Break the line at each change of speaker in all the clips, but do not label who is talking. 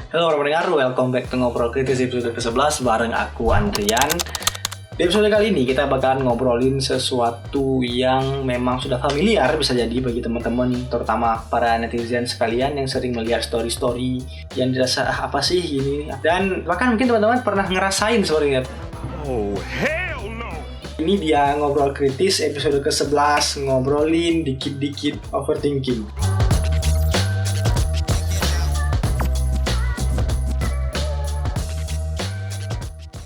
Halo pendengar, welcome back to Ngobrol Kritis episode ke-11 bareng aku Andrian. Di episode kali ini kita bakalan ngobrolin sesuatu yang memang sudah familiar bisa jadi bagi teman-teman, terutama para netizen sekalian yang sering melihat story-story yang dirasa apa sih ini, dan bahkan mungkin teman-teman pernah ngerasain sebenarnya.
Oh hell no.
Ini dia Ngobrol Kritis episode ke-11, ngobrolin dikit-dikit overthinking.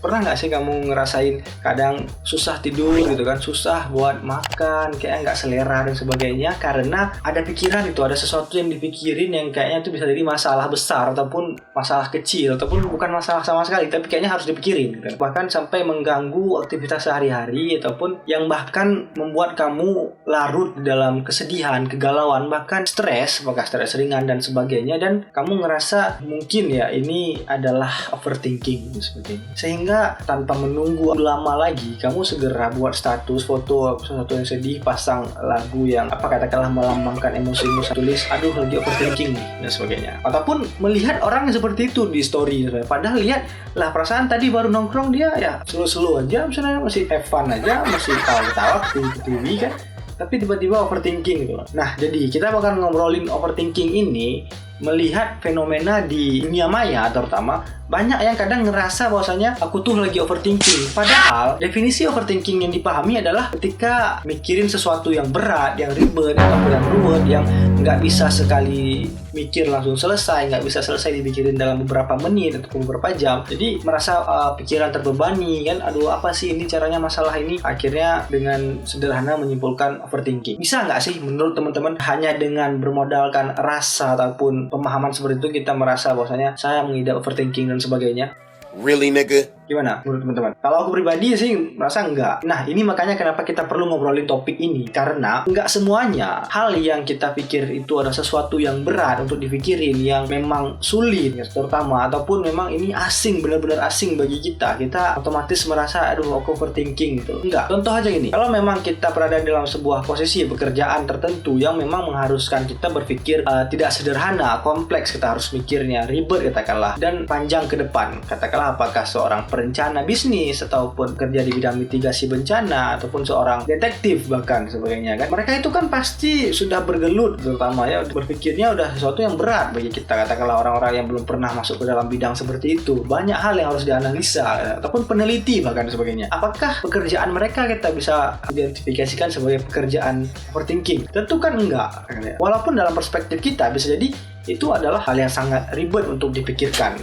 Pernah nggak sih kamu ngerasain kadang susah tidur gitu kan, susah buat makan, kayak nggak selera dan sebagainya karena ada pikiran itu, ada sesuatu yang dipikirin yang kayaknya itu bisa jadi masalah besar ataupun masalah kecil ataupun bukan masalah sama sekali tapi kayaknya harus dipikirin gitu. Bahkan sampai mengganggu aktivitas sehari-hari ataupun yang bahkan membuat kamu larut di dalam kesedihan, kegalauan, bahkan stres, apakah stres ringan dan sebagainya, dan kamu ngerasa mungkin ya ini adalah overthinking dan sebagainya. Sehingga tanpa menunggu lama lagi kamu segera buat status foto sesuatu yang sedih, pasang lagu yang katakanlah melambangkan emosi-mu, tulis aduh lagi overthinking dan sebagainya, ataupun melihat orang yang seperti itu di story, padahal lihat lah perasaan tadi baru nongkrong dia ya slow-slow aja, misalnya masih have fun aja, masih tawa-tawa TV kan, tapi tiba-tiba overthinking gitu. Nah, jadi kita bakal ngobrolin overthinking ini melihat fenomena di dunia maya, terutama banyak yang kadang ngerasa bahwasanya aku tuh lagi overthinking. Padahal definisi overthinking yang dipahami adalah ketika mikirin sesuatu yang berat, yang ribet, atau yang ruwet, yang nggak bisa sekali mikir langsung selesai, nggak bisa selesai dipikirin dalam beberapa menit atau beberapa jam. Jadi merasa pikiran terbebani kan, aduh apa sih ini caranya masalah ini, akhirnya dengan sederhana menyimpulkan overthinking. Bisa nggak sih menurut teman-teman hanya dengan bermodalkan rasa ataupun pemahaman seperti itu kita merasa bahwasanya saya mengidap overthinking dan sebagainya?
Really nigga?
Gimana menurut teman-teman? Kalau aku pribadi sih merasa enggak. Nah, ini makanya kenapa kita perlu ngobrolin topik ini, karena enggak semuanya hal yang kita pikir itu ada sesuatu yang berat untuk dipikirin, yang memang sulit ya, terutama ataupun memang ini asing, benar-benar asing bagi kita otomatis merasa aduh aku overthinking gitu. Enggak. Contoh aja gini, kalau memang kita berada dalam sebuah posisi pekerjaan tertentu yang memang mengharuskan kita berpikir tidak sederhana, kompleks, kita harus mikirnya ribet katakanlah, dan panjang ke depan, katakanlah apakah seorang perencana bisnis ataupun kerja di bidang mitigasi bencana ataupun seorang detektif bahkan sebagainya kan, mereka itu kan pasti sudah bergelut, terutama ya berpikirnya udah sesuatu yang berat bagi kita, katakanlah orang-orang yang belum pernah masuk ke dalam bidang seperti itu, banyak hal yang harus dianalisa ataupun peneliti bahkan sebagainya. Apakah pekerjaan mereka kita bisa identifikasikan sebagai pekerjaan overthinking? Tentu kan enggak, walaupun dalam perspektif kita bisa jadi itu adalah hal yang sangat ribet untuk dipikirkan.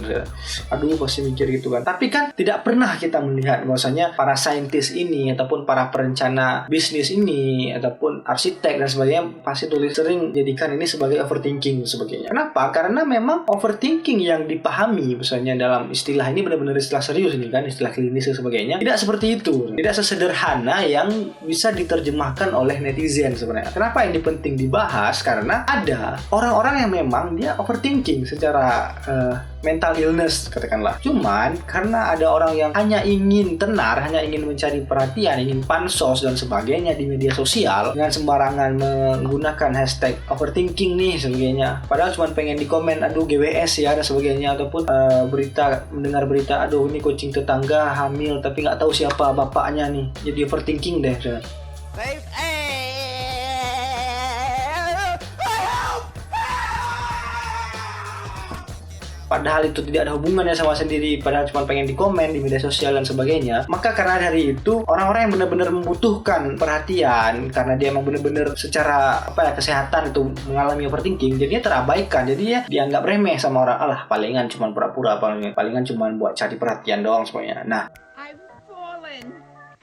Aduh pasti mikir gitu kan. Tapi kan tidak pernah kita melihat bahwasanya para saintis ini ataupun para perencana bisnis ini ataupun arsitek dan sebagainya pasti sering jadikan ini sebagai overthinking dan sebagainya. Kenapa? Karena memang overthinking yang dipahami misalnya dalam istilah ini benar-benar istilah serius ini kan, istilah klinis dan sebagainya, tidak seperti itu. Tidak sesederhana yang bisa diterjemahkan oleh netizen sebenarnya. Kenapa ini penting dibahas? Karena ada orang-orang yang memang dia overthinking secara mental illness katakanlah. Cuman karena ada orang yang hanya ingin tenar, hanya ingin mencari perhatian, ingin pansos dan sebagainya di media sosial dengan sembarangan menggunakan hashtag overthinking nih sebagainya. Padahal cuma pengen di komen aduh GWS ya dan sebagainya, ataupun mendengar berita aduh ini kucing tetangga hamil tapi nggak tahu siapa bapaknya nih. Jadi overthinking deh. Padahal itu tidak ada hubungannya sama sendiri, padahal cuma pengen di komen di media sosial dan sebagainya. Maka karena dari itu orang-orang yang benar-benar membutuhkan perhatian karena dia emang benar-benar secara kesehatan itu mengalami overthinking, jadinya terabaikan, jadinya dianggap remeh sama orang. Alah palingan cuma pura-pura, palingan cuma buat cari perhatian doang semuanya. Nah,
I've fallen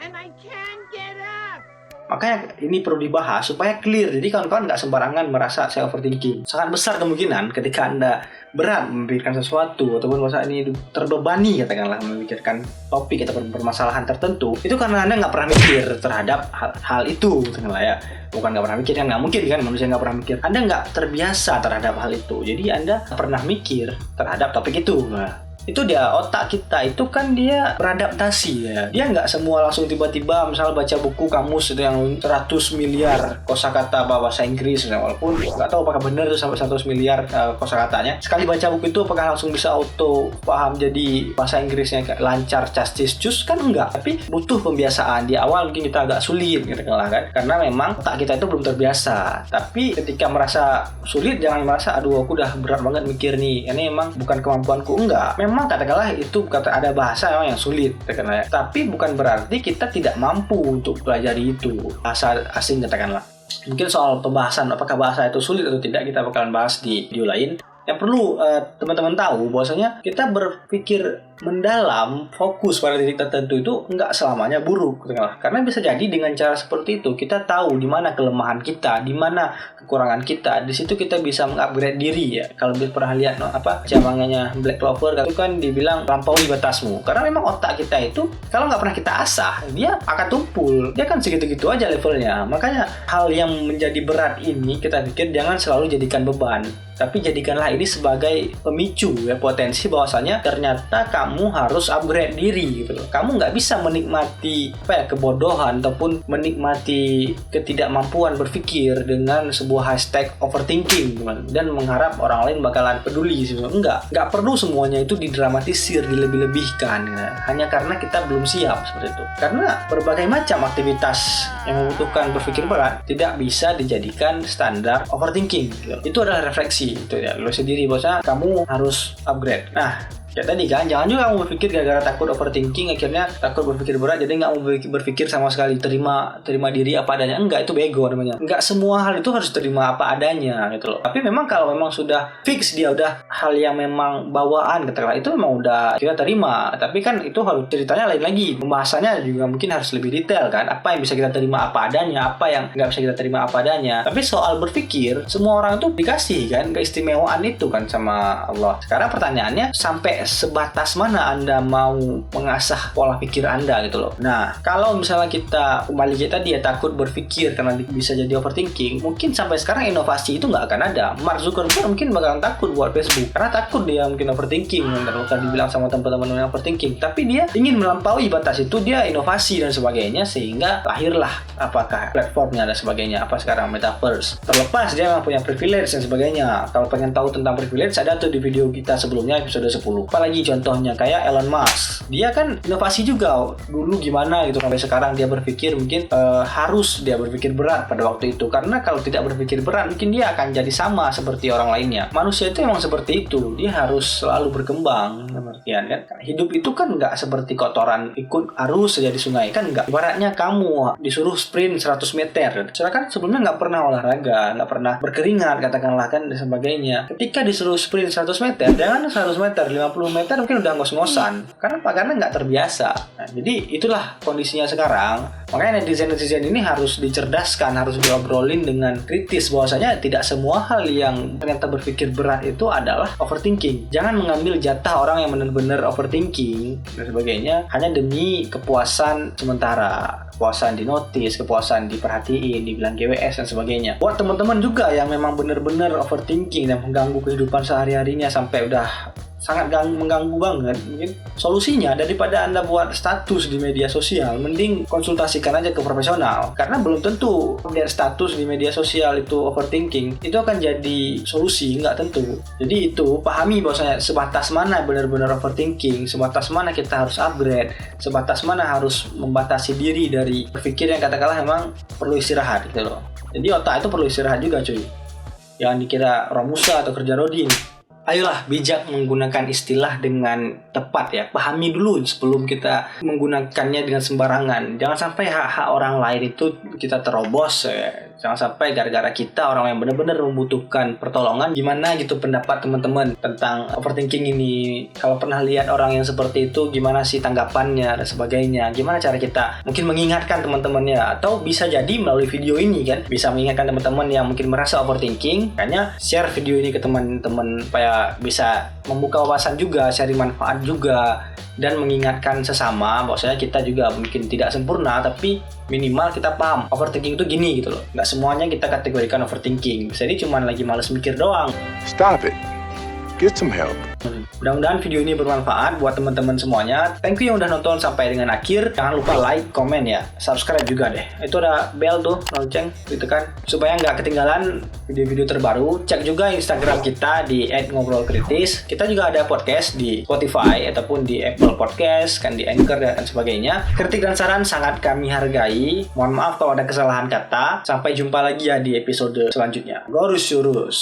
and I can't get up.
makanya ini perlu dibahas supaya clear. Jadi kawan-kawan nggak sembarangan merasa saya overthinking. Sangat besar kemungkinan ketika Anda berat memikirkan sesuatu ataupun masa ini terbebani katakanlah memikirkan topik ataupun permasalahan tertentu, itu karena Anda nggak pernah mikir terhadap hal itu katakanlah ya. Bukan nggak pernah mikir, kan nggak mungkin kan manusia nggak pernah mikir. Anda nggak terbiasa terhadap hal itu, jadi Anda pernah mikir terhadap topik itu. Nah, Itu dia, otak kita itu kan dia beradaptasi ya. Dia nggak semua langsung tiba-tiba misalnya baca buku kamus itu yang 100 miliar kosakata bahasa Inggris, walaupun nggak tahu apakah benar itu sampai 100 miliar kosakatanya. Sekali baca buku itu apakah langsung bisa auto paham jadi bahasa Inggrisnya kayak lancar, castis, cus? Kan enggak. Tapi butuh pembiasaan. Di awal mungkin kita agak sulit gitu kan, karena memang otak kita itu belum terbiasa. Tapi ketika merasa sulit, jangan merasa aduh aku udah berat banget mikir nih, ini emang bukan kemampuanku. Enggak, memang katakanlah itu ada bahasa yang sulit katakanlah, tapi bukan berarti kita tidak mampu untuk pelajari itu bahasa asing katakanlah. Mungkin soal pembahasan apakah bahasa itu sulit atau tidak kita bakalan bahas di video lain. Yang perlu teman-teman tahu bahwasanya kita berpikir mendalam, fokus pada titik tertentu itu nggak selamanya buruk, karena bisa jadi dengan cara seperti itu kita tahu di mana kelemahan kita, di mana kekurangan kita. Di situ kita bisa mengupgrade diri ya. Kalau pernah lihat jamangannya Black Clover itu kan dibilang lampaui batasmu, karena memang otak kita itu kalau nggak pernah kita asah dia akan tumpul, dia kan segitu-gitu aja levelnya. Makanya hal yang menjadi berat ini kita pikir jangan selalu jadikan beban, tapi jadikanlah ini sebagai pemicu ya, potensi bahwasanya ternyata kamu harus upgrade diri gitu loh. Kamu nggak bisa menikmati kebodohan ataupun menikmati ketidakmampuan berpikir dengan sebuah hashtag overthinking dan mengharap orang lain bakalan peduli. Nggak perlu semuanya itu didramatisir, dilebih-lebihkan ya. Hanya karena kita belum siap seperti itu. Karena berbagai macam aktivitas yang membutuhkan berpikir berat tidak bisa dijadikan standar overthinking gitu. Itu adalah refleksi itu ya, lo sendiri bahwa kamu harus upgrade. Nah, kayak tadi kan, jangan juga kamu berpikir gara-gara takut overthinking akhirnya takut berpikir berat jadi nggak mau berpikir sama sekali, terima diri apa adanya. Enggak, itu bego namanya. Enggak semua hal itu harus terima apa adanya gitu loh. Tapi memang kalau memang sudah fix, dia udah hal yang memang bawaan katakanlah, itu memang udah kita terima. Tapi kan itu harus ceritanya lain lagi, pembahasannya juga mungkin harus lebih detail kan, apa yang bisa kita terima apa adanya, apa yang nggak bisa kita terima apa adanya. Tapi soal berpikir, semua orang itu dikasih kan keistimewaan itu kan sama Allah. Sekarang pertanyaannya, sampai sebatas mana Anda mau mengasah pola pikir Anda gitu loh. Nah, kalau misalnya kita kembali kita dia takut berpikir karena bisa jadi overthinking, mungkin sampai sekarang inovasi itu nggak akan ada. Mark Zuckerberg mungkin bakalan takut buat Facebook karena takut dia mungkin overthinking, kalau dibilang sama teman-teman yang overthinking. Tapi dia ingin melampaui batas itu, dia inovasi dan sebagainya, sehingga lahirlah apakah platformnya dan sebagainya, apa sekarang metaverse. Terlepas dia memang punya privilege dan sebagainya. Kalau pengen tahu tentang privilege, ada tuh di video kita sebelumnya episode 10. Apalagi contohnya kayak Elon Musk, dia kan inovasi juga dulu gimana gitu, sampai sekarang dia berpikir mungkin harus dia berpikir berat pada waktu itu, karena kalau tidak berpikir berat mungkin dia akan jadi sama seperti orang lainnya. Manusia itu emang seperti itu, dia harus selalu berkembang. Artian kan hidup itu kan nggak seperti kotoran ikut arus saja di sungai, kan nggak. Ibaratnya kamu disuruh sprint 100 meter, sedangkan sebelumnya nggak pernah olahraga, nggak pernah berkeringat katakanlah kan dan sebagainya. Ketika disuruh sprint 100 meter, jangan 100 meter, 50 meter mungkin udah ngos-ngosan. Karena nggak terbiasa. Nah, jadi itulah kondisinya sekarang. Makanya netizen ini harus dicerdaskan, harus diobrolin dengan kritis bahwasanya tidak semua hal yang ternyata berpikir berat itu adalah overthinking. Jangan mengambil jatah orang yang benar-benar overthinking dan sebagainya hanya demi kepuasan sementara. Kepuasan di notice, kepuasan diperhatiin, dibilang GWS dan sebagainya. Buat teman-teman juga yang memang benar-benar overthinking dan mengganggu kehidupan sehari-harinya sampai udah sangat mengganggu banget, mungkin solusinya daripada Anda buat status di media sosial, mending konsultasikan aja ke profesional. Karena belum tentu update status di media sosial itu overthinking itu akan jadi solusi, nggak tentu. Jadi itu pahami bahwasanya sebatas mana benar-benar overthinking, sebatas mana kita harus upgrade, sebatas mana harus membatasi diri dari berpikir yang katakanlah memang perlu istirahat gitu loh. Jadi otak itu perlu istirahat juga cuy. Jangan dikira Romusa atau kerja Rodin. Ayolah bijak menggunakan istilah dengan tepat ya. Pahami dulu sebelum kita menggunakannya dengan sembarangan. Jangan sampai hak-hak orang lain itu kita terobos ya. Jangan sampai gara-gara kita orang yang benar-benar membutuhkan pertolongan. Gimana gitu pendapat teman-teman tentang overthinking ini? Kalau pernah lihat orang yang seperti itu, gimana sih tanggapannya dan sebagainya? Gimana cara kita mungkin mengingatkan teman-temannya? Atau bisa jadi melalui video ini kan, bisa mengingatkan teman-teman yang mungkin merasa overthinking. Makanya share video ini ke teman-teman supaya bisa membuka wawasan juga, share manfaat juga, dan mengingatkan sesama bahwasanya kita juga mungkin tidak sempurna, tapi minimal kita paham overthinking itu gini gitu loh. Nggak semuanya kita kategorikan overthinking. Jadi cuma lagi malas mikir doang.
Stop it. Get some help.
Mudah-mudahan video ini bermanfaat buat teman-teman semuanya. Thank you yang udah nonton sampai dengan akhir. Jangan lupa like, komen ya, subscribe juga deh. Itu ada bell tuh, lonceng gitu kan, supaya nggak ketinggalan video-video terbaru. Cek juga Instagram kita di @ngobrolkritis. Kita juga ada podcast di Spotify ataupun di Apple Podcast, kan di Anchor dan sebagainya. Kritik dan saran sangat kami hargai. Mohon maaf kalau ada kesalahan kata. Sampai jumpa lagi ya di episode selanjutnya. Gorus Yurus.